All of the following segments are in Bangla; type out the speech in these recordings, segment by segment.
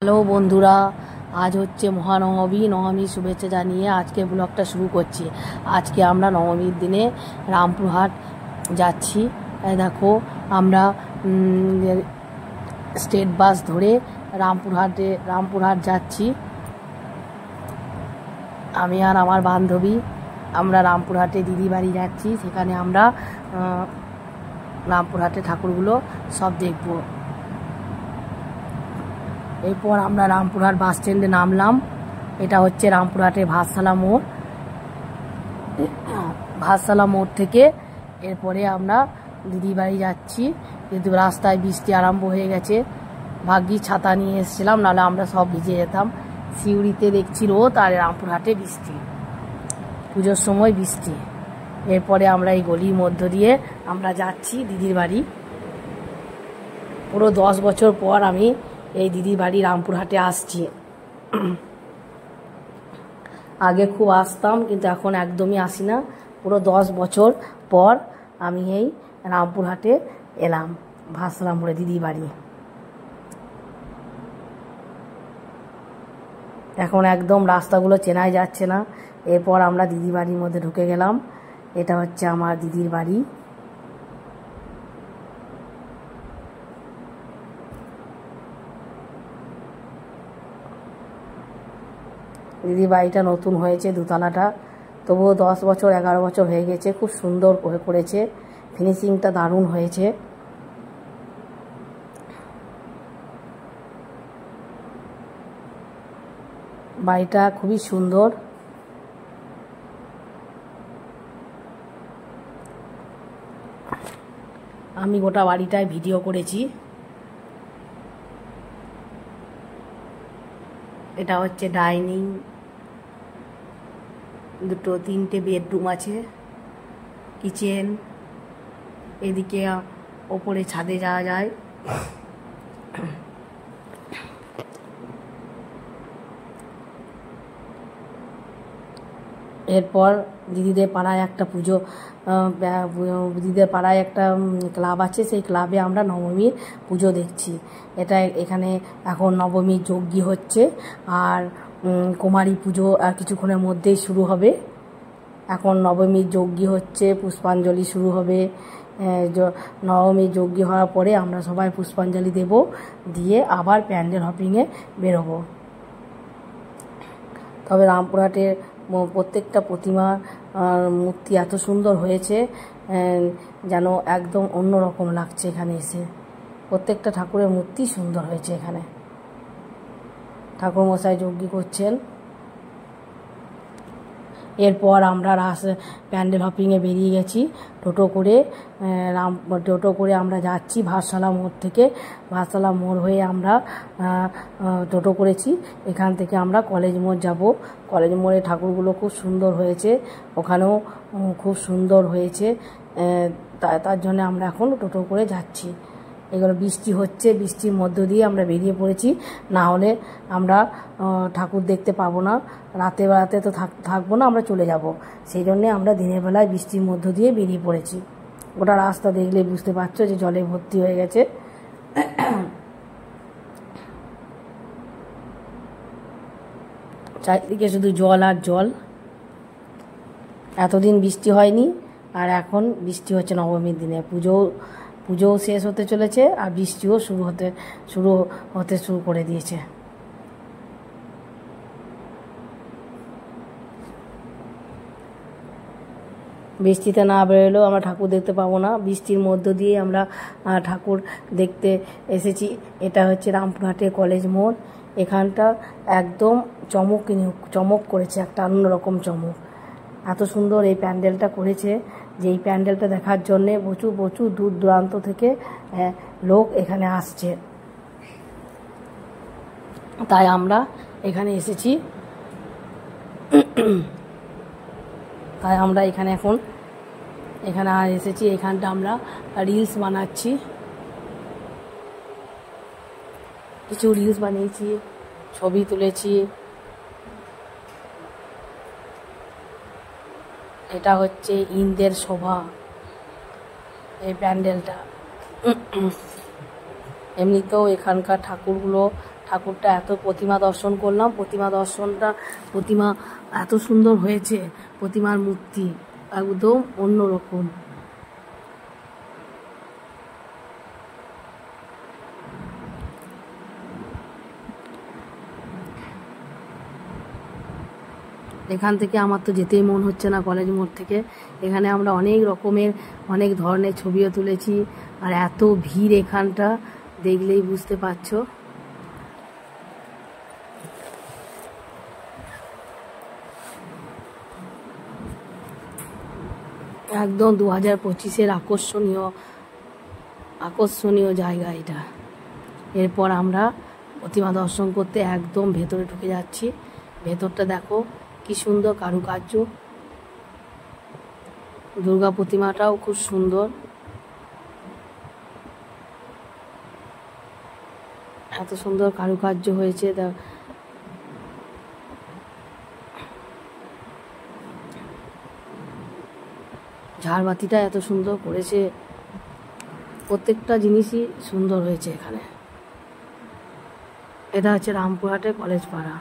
হ্যালো বন্ধুরা, আজ হচ্ছে মহানবমী। নবমীর শুভেচ্ছা জানিয়ে আজকে ব্লগটা শুরু করছি। আজকে আমরা নবমীর দিনে রামপুরহাট যাচ্ছি। দেখো, আমরা স্টেট বাস ধরে রামপুরহাট যাচ্ছি। আমি আর আমার বান্ধবী আমরা রামপুরহাটে দিদি বাড়ি যাচ্ছি। সেখানে আমরা রামপুরহাটে ঠাকুরগুলো সব দেখব। এরপর আমরা রামপুরহাট বাস স্ট্যান্ডে নামলাম। এটা হচ্ছে রামপুরহাটের ভাতশালা মোড় থেকে এরপরে আমরা দিদি বাড়ি যাচ্ছি। কিন্তু রাস্তায় বৃষ্টি আরম্ভ হয়ে গেছে। ভাগ্যিস ছাতা নিয়ে এসেছিলাম, নাহলে আমরা সব ভিজে যেতাম। সিউড়িতে দেখছি রোদ আর রামপুরহাটে বৃষ্টি, পুজোর সময় বৃষ্টি। এরপরে আমরা এই গলির মধ্য দিয়ে আমরা যাচ্ছি দিদির বাড়ি। পুরো 10 বছর পর আমি এই দিদির বাড়ি রামপুরহাটে আসছি। আগে খুব আসতাম, কিন্তু এখন একদমই আসি না। পুরো 10 বছর পর আমি এই রামপুরহাটে এলাম, ভাতশালা মোড়ে দিদির বাড়ি। এখন একদম রাস্তাগুলো চেনাই যাচ্ছে না। এরপর আমরা দিদির বাড়ির মধ্যে ঢুকে গেলাম। এটা হচ্ছে আমার দিদির বাড়ি। দিদির বাড়িটা নতুন হয়েছে, দোতলাটা। তবুও 10 বছর 11 বছর হয়ে গেছে। খুব সুন্দর করে করেছে, ফিনিশিংটা দারুণ হয়েছে। বাড়িটা খুবই সুন্দর। আমি গোটা বাড়িটায় ভিডিও করেছি। এটা হচ্ছে ডাইনিং, 2-3টে বেডরুম আছে, কিচেন। এদিকে ওপরে ছাদে যাওয়া যায়। এরপর দিদিদের পাড়ায় একটা দিদিদের পাড়ায় একটা ক্লাব আছে। সেই ক্লাবে আমরা নবমীর পুজো দেখছি। এখানে এখন নবমীর যজ্ঞ হচ্ছে, আর কুমারী পুজো আর কিছুক্ষণের মধ্যেই শুরু হবে। এখন নবমীর যজ্ঞ হচ্ছে, পুষ্পাঞ্জলি শুরু হবে। নবমীর যজ্ঞ হওয়ার পরে আমরা সবাই পুষ্পাঞ্জলি দেব, দিয়ে আবার প্যান্ডেল হপিংয়ে বেরোবো। তবে রামপুরহাটের প্রত্যেকটা প্রতিমা মূর্তি এত সুন্দর হয়েছে, যেন একদম অন্যরকম লাগছে এখানে এসে। প্রত্যেকটা ঠাকুরের মূর্তি সুন্দর হয়েছে। এখানে ঠাকুরমশাই যজ্ঞ করছেন। এরপর আমরা প্যান্ডেল হপিংয়ে বেরিয়ে গেছি টোটো করে আমরা যাচ্ছি ভাতশালা মোড় থেকে। ভাতশালা মোড় হয়ে আমরা টোটো করেছি। এখান থেকে আমরা কলেজ মোড় যাব। কলেজ মোড়ে ঠাকুরগুলো খুব সুন্দর হয়েছে, ওখানেও খুব সুন্দর হয়েছে। তার জন্য আমরা এখন টোটো করে যাচ্ছি। এগুলো বৃষ্টি হচ্ছে, বৃষ্টির মধ্য দিয়ে আমরা বেরিয়ে পড়েছি। না হলে আমরা ঠাকুর দেখতে পাবো না। রাতে বেলাতে তো থাকবো না, আমরা চলে যাব। সেই জন্যে আমরা দিনের বেলায় বৃষ্টির মধ্য দিয়ে বেরিয়ে পড়েছি। ওটা রাস্তা দেখলে বুঝতে পারছো যে জলে ভর্তি হয়ে গেছে। চারিদিকে শুধু জল আর জল। এতদিন বৃষ্টি হয়নি, আর এখন বৃষ্টি হচ্ছে নবমীর দিনে। পুজোও শেষ হতে চলেছে, আর বৃষ্টিও শুরু করে দিয়েছে। বৃষ্টিতে না বেরোলেও আমরা ঠাকুর দেখতে পাবো না। বৃষ্টির মধ্য দিয়ে আমরা ঠাকুর দেখতে এসেছি। এটা হচ্ছে রামপুরহাটের কলেজ মোড়। এখানটা একদম চমক করেছে, একটা অন্যরকম চমক। এত সুন্দর এই প্যান্ডেলটা করেছে যে এই প্যান্ডেলটা দেখার জন্যে প্রচুর দূর দূরান্ত থেকে লোক এখানে আসছে। তাই আমরা এখানে এসেছি। তাই আমরা এখানে এসেছি। এখানটা আমরা রিলস বানাচ্ছি, কিছু রিলস বানিয়েছি, ছবি তুলেছি। এটা হচ্ছে ইন্দ্রের শোভা, এই প্যান্ডেলটা। এমনিতেও এখানকার ঠাকুরগুলো ঠাকুরটা এত প্রতিমা দর্শন করলাম, প্রতিমা এত সুন্দর হয়েছে, প্রতিমার মূর্তি একদম অন্যরকম। এখান থেকে আমার তো যেতেই মন হচ্ছে না কলেজ মোড় থেকে। এখানে আমরা অনেক ধরনের ছবিও তুলেছি, আর এত ভিড় এখানটা দেখলেই বুঝতে পারছো। একদম 2025-এর আকর্ষণীয় জায়গা এটা। এরপর আমরা প্রতিমা দর্শন করতে একদম ভেতরে ঢুকে যাচ্ছি। ভেতরটা দেখো কি সুন্দর কারুকার্য, দুর্গা প্রতিমাটাও খুব সুন্দর, এত সুন্দর কারুকার্য হয়েছে। ঝাড়বাতিটা এত সুন্দর করেছে, প্রত্যেকটা জিনিসই সুন্দর হয়েছে এখানে। এটা হচ্ছে রামপুরহাটের কলেজ পাড়া।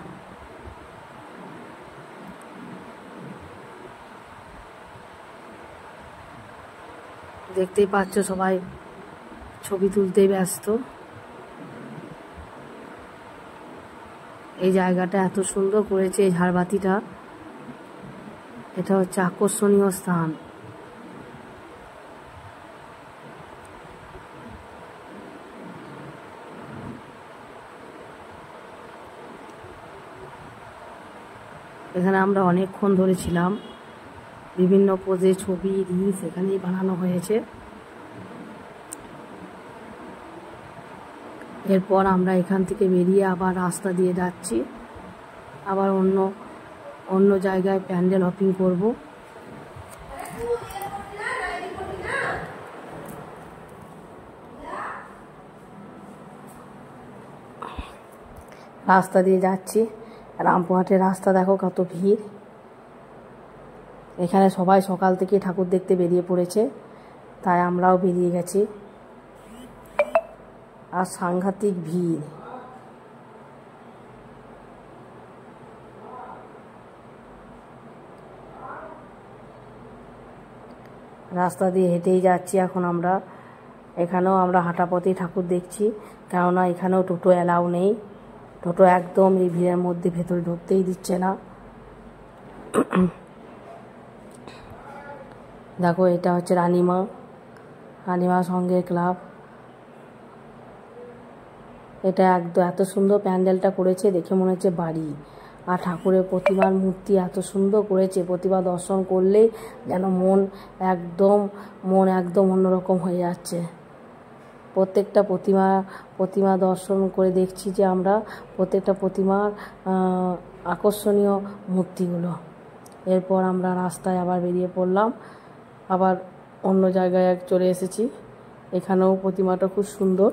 দেখতেই পাচ্ছ সবাই ছবি তুলতেই ব্যস্ত। এই জায়গাটা এত সুন্দর করেছে, এই ঝাড়বাতিটা, এটা হচ্ছে আকর্ষণীয় স্থান। এখানে আমরা অনেকক্ষণ ধরে ছিলাম, বিভিন্ন পোজে ছবি রিলস এখানেই বানানো হয়েছে। এরপর আমরা এখান থেকে বেরিয়ে আবার রাস্তা দিয়ে যাচ্ছি, আবার অন্য জায়গায় প্যান্ডেল হপিং করব। রাস্তা দিয়ে যাচ্ছি, রামপুরহাটের রাস্তা দেখো কত ভিড়। এখানে সবাই সকাল থেকে ঠাকুর দেখতে বেরিয়ে পড়েছে, তাই আমরাও বেরিয়ে গেছি। আর সাংঘাতিক ভিড়। রাস্তা দিয়ে হেঁটেই যাচ্ছি এখন আমরা। এখানেও আমরা হাঁটা পথেই ঠাকুর দেখছি, কেননা এখানেও টোটো অ্যালাউ নেই। টোটো একদম এই ভিড়ের মধ্যে ভেতরে ঢুকতেই দিচ্ছে না। দেখো এটা হচ্ছে রানিমা সঙ্গে ক্লাব। এটা একদম এত সুন্দর প্যান্ডেলটা করেছে, দেখে মনে হচ্ছে বাড়ি। আর ঠাকুরের প্রতিমার মূর্তি এত সুন্দর করেছে, প্রতিমা দর্শন করলেই যেন মন একদম অন্যরকম হয়ে যাচ্ছে। প্রত্যেকটা প্রতিমা দর্শন করে দেখছি যে আমরা প্রত্যেকটা প্রতিমার আকর্ষণীয় মূর্তিগুলো। এরপর আমরা রাস্তায় আবার বেরিয়ে পড়লাম, আবার অন্য জায়গায় চলে এসেছি। এখানেও প্রতিমাটা খুব সুন্দর।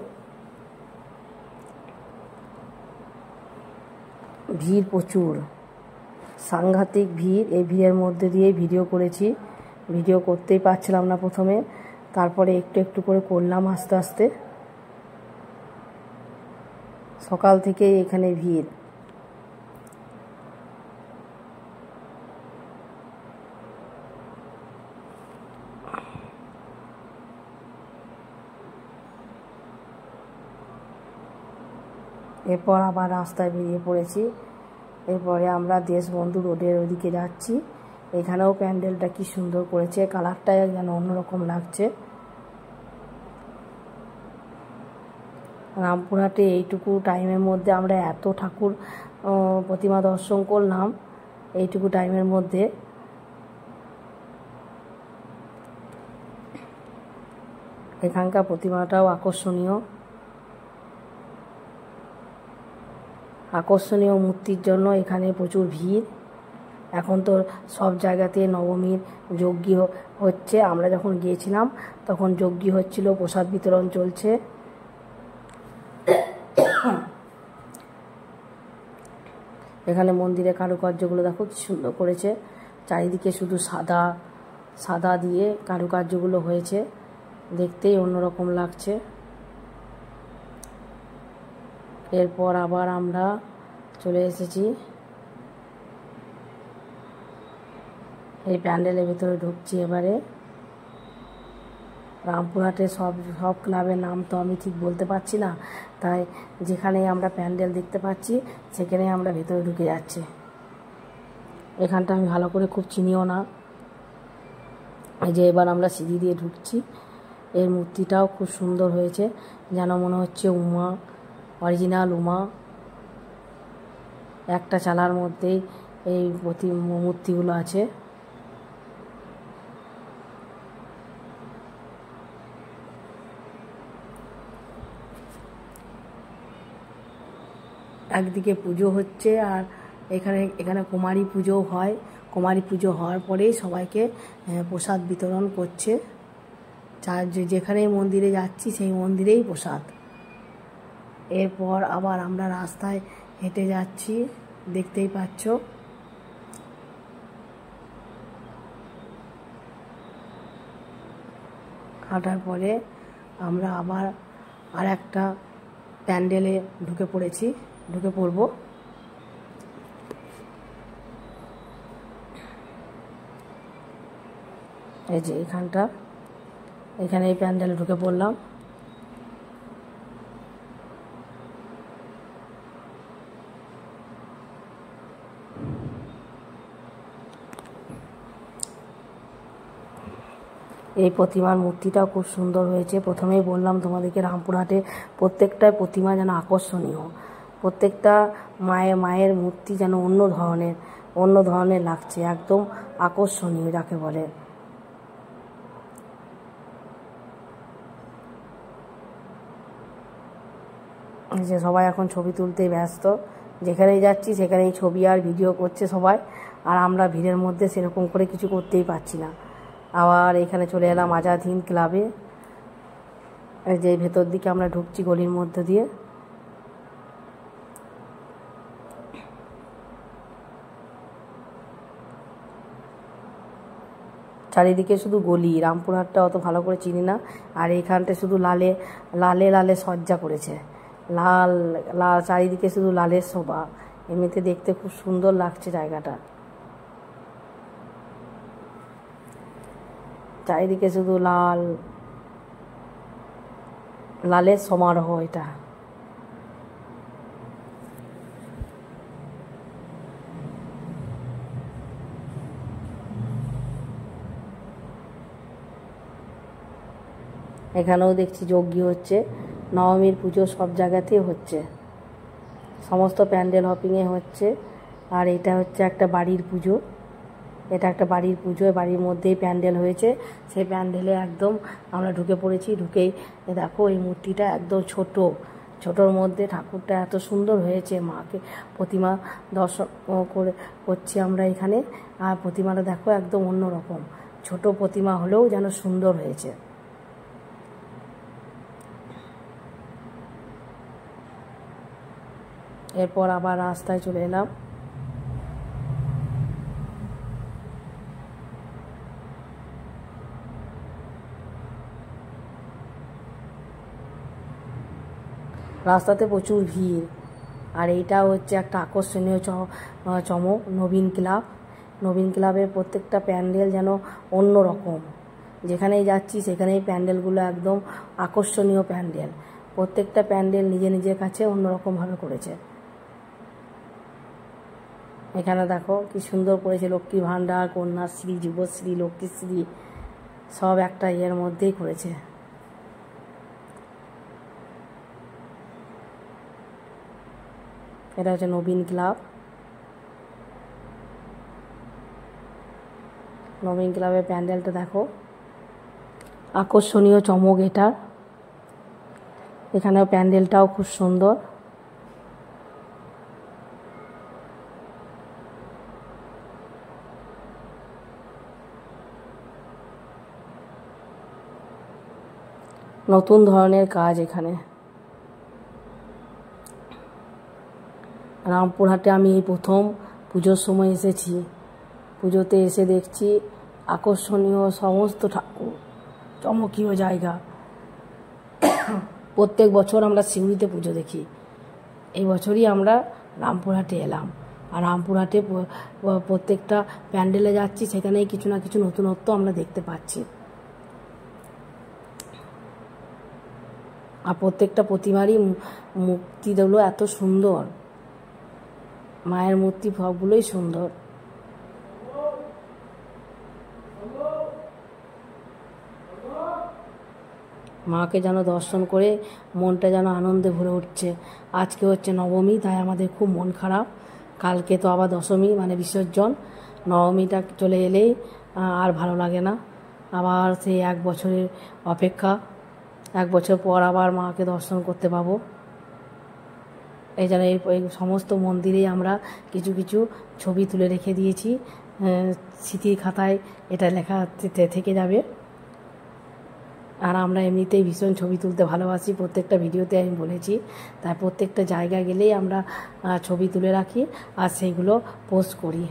ভিড় প্রচুর, সাংঘাতিক ভিড়। এই ভিড়ের মধ্যে দিয়ে ভিডিও করেছি। ভিডিও করতেই পারছিলাম না প্রথমে, তারপরে একটু একটু করে করলাম আস্তে আস্তে। সকাল থেকেই এখানে ভিড়। এরপর আবার রাস্তায় বেরিয়ে পড়েছি। এরপরে আমরা দেশবন্ধু রোডের ওদিকে যাচ্ছি। এখানেও প্যান্ডেলটা কি সুন্দর করেছে, কালারটাই যেন অন্যরকম লাগছে। রামপুরহাটে এইটুকু টাইমের মধ্যে আমরা এত ঠাকুর প্রতিমা দর্শন করলাম। এইটুকু টাইমের মধ্যে এখানকার প্রতিমাটাও আকর্ষণীয় মূর্তির জন্য এখানে প্রচুর ভিড়। এখন তো সব জায়গাতে নবমীর যজ্ঞ হচ্ছে। আমরা যখন গিয়েছিলাম তখন যজ্ঞ হচ্ছিল, প্রসাদ বিতরণ চলছে। এখানে মন্দিরের কারুকার্যগুলো দেখো কি সুন্দর করেছে, চারিদিকে শুধু সাদা দিয়ে কারুকার্যগুলো হয়েছে, দেখতেই অন্যরকম লাগছে। এরপর আবার আমরা চলে এসেছি এই প্যান্ডেলের ভিতরে ঢুকছি। এবারে রামপুরহাটে সব ক্লাবের নাম তো আমি ঠিক বলতে পারছি না, তাই যেখানে আমরা প্যান্ডেল দেখতে পাচ্ছি সেখানে আমরা ভেতরে ঢুকে যাচ্ছি। এখানটা আমি ভালো করে খুব চিনিও না। এই যে এবার আমরা সিঁড়ি দিয়ে ঢুকছি। এর মূর্তিটাও খুব সুন্দর হয়েছে, যেন মনে হচ্ছে উমা, অরিজিনাল উমা। একটা চালার মধ্যেই এই মূর্তিগুলো আছে। একদিকে পুজো হচ্ছে আর এখানে কুমারী পুজোও হয়। কুমারী পুজো হওয়ার পরেই সবাইকে প্রসাদ বিতরণ করছে। যেখানেই মন্দিরে যাচ্ছি সেই মন্দিরেই প্রসাদ। এরপর আবার আমরা রাস্তায় হেঁটে যাচ্ছি, দেখতেই পাচ্ছ। হাঁটার পরে আমরা আবার আর একটা প্যান্ডেলে ঢুকে পড়ব। এই যে এখানে এই প্যান্ডেলে ঢুকে পড়লাম। এই প্রতিমার মূর্তিটাও খুব সুন্দর হয়েছে। প্রথমেই বললাম তোমাদেরকে, রামপুরহাটে প্রত্যেকটা প্রতিমা যেন আকর্ষণীয়। প্রত্যেকটা মায়ের মূর্তি যেন অন্য ধরনের লাগছে, একদম আকর্ষণীয় যাকে বলে। যে সবাই এখন ছবি তুলতে ব্যস্ত, যেখানেই যাচ্ছি সেখানেই ছবি আর ভিডিও করছে সবাই, আর আমরা ভিড়ের মধ্যে সেরকম করে কিছু করতেই পারছি না। আবার এখানে চলে এলাম আজাদ হিন্দ ক্লাবে। যে ভেতর দিকে আমরা ঢুকছি গলির মধ্য দিয়ে। চারিদিকে শুধু গলি, রামপুরহাটটা অত ভালো করে চিনি না। আর এইখানটা শুধু লালে সজ্জা করেছে, লাল চারিদিকে শুধু লালের শোভা। এমনিতে দেখতে খুব সুন্দর লাগছে জায়গাটা। চারিদিকে শুধু লালের সমারোহ এটা। এখানেও দেখছি যজ্ঞ হচ্ছে। নবমীর পুজো সব জায়গাতেই হচ্ছে, সমস্ত প্যান্ডেল হপিংয়ে হচ্ছে। আর এটা হচ্ছে একটা বাড়ির পুজো। বাড়ির মধ্যেই প্যান্ডেল হয়েছে। সেই প্যান্ডেলে একদম আমরা ঢুকে পড়েছি। ঢুকেই দেখো এই মূর্তিটা একদম ছোটোর মধ্যে ঠাকুরটা এত সুন্দর হয়েছে। মাকে প্রতিমা দর্শন করছি আমরা এখানে। আর প্রতিমাটা দেখো একদম অন্যরকম, ছোট প্রতিমা হলেও যেন সুন্দর হয়েছে। এরপর আবার রাস্তায় চলে এলাম। রাস্তাতে প্রচুর ভিড়। আর এইটা হচ্ছে একটা আকর্ষণীয় চমক, নবীন ক্লাবের প্রত্যেকটা প্যান্ডেল যেন অন্য রকম। যেখানেই যাচ্ছি সেখানেই প্যান্ডেলগুলো একদম আকর্ষণীয় প্যান্ডেল। প্রত্যেকটা প্যান্ডেল নিজের কাছে অন্যরকমভাবে করেছে। এখানে দেখো কি সুন্দর করেছে, লক্ষ্মী ভাণ্ডার, কন্যাশ্রী, যুবশ্রী, লক্ষ্মীশ্রী সব একটা ইয়ের মধ্যেই করেছে। এটা হচ্ছে নবীন ক্লাবের প্যান্ডেলটা দেখো, আকর্ষণীয় চমক এটা। এখানেও প্যান্ডেলটাও খুব সুন্দর। নতুন ধরনের কাজ এখানে। রামপুরহাটে আমি এই প্রথম পুজোর সময় এসেছি। পুজোতে এসে দেখছি আকর্ষণীয় সমস্ত ঠাকুর, চমকীয় জায়গা। প্রত্যেক বছর আমরা সিউড়িতে পুজো দেখি, এই বছরই আমরা রামপুরহাটে এলাম, আর রামপুরহাটে প্রত্যেকটা প্যান্ডেলে যাচ্ছি, সেখানেই কিছু না কিছু নতুনত্ব আমরা দেখতে পাচ্ছি। আর প্রত্যেকটা প্রতিমারই মূর্তিগুলো এত সুন্দর, মায়ের মূর্তি সবগুলোই সুন্দর। মাকে যেন দর্শন করে মনটা যেন আনন্দে ভরে উঠছে। আজকে হচ্ছে নবমী, তাই আমাদের খুব মন খারাপ। কালকে তো আবার দশমী মানে বিসর্জন। নবমীটা চলে এলেই আর ভালো লাগে না। আবার সেই 1 বছরের অপেক্ষা, 1 বছর পর আবার মাকে দর্শন করতে পাবো। এই জন্য এই সমস্ত মন্দিরেই আমরা কিছু কিছু ছবি তুলে রেখে দিয়েছি, স্মৃতির খাতায় এটা লেখা থেকে যাবে। আর আমরা এমনিতেই ভীষণ ছবি তুলতে ভালোবাসি, প্রত্যেকটা ভিডিওতে আমি বলেছি। তাই প্রত্যেকটা জায়গায় গেলেই আমরা ছবি তুলে রাখি আর সেইগুলো পোস্ট করি।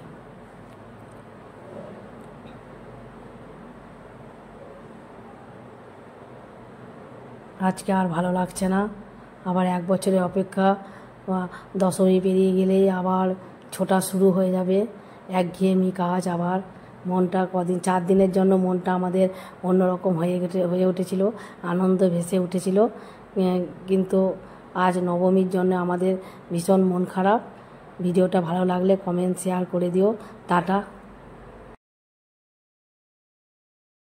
আজকে আর ভালো লাগছে না, আবার 1 বছরের অপেক্ষা। দশমী পেরিয়ে গেলেই আবার ছোটা শুরু হয়ে যাবে, একঘেয়েমি কাজ। আবার মনটা 4 দিনের জন্য মনটা আমাদের অন্যরকম হয়ে উঠেছিল, আনন্দ ভেসে উঠেছিল। কিন্তু আজ নবমীর জন্য আমাদের ভীষণ মন খারাপ। ভিডিওটা ভালো লাগলে কমেন্ট শেয়ার করে দিও। টাটা।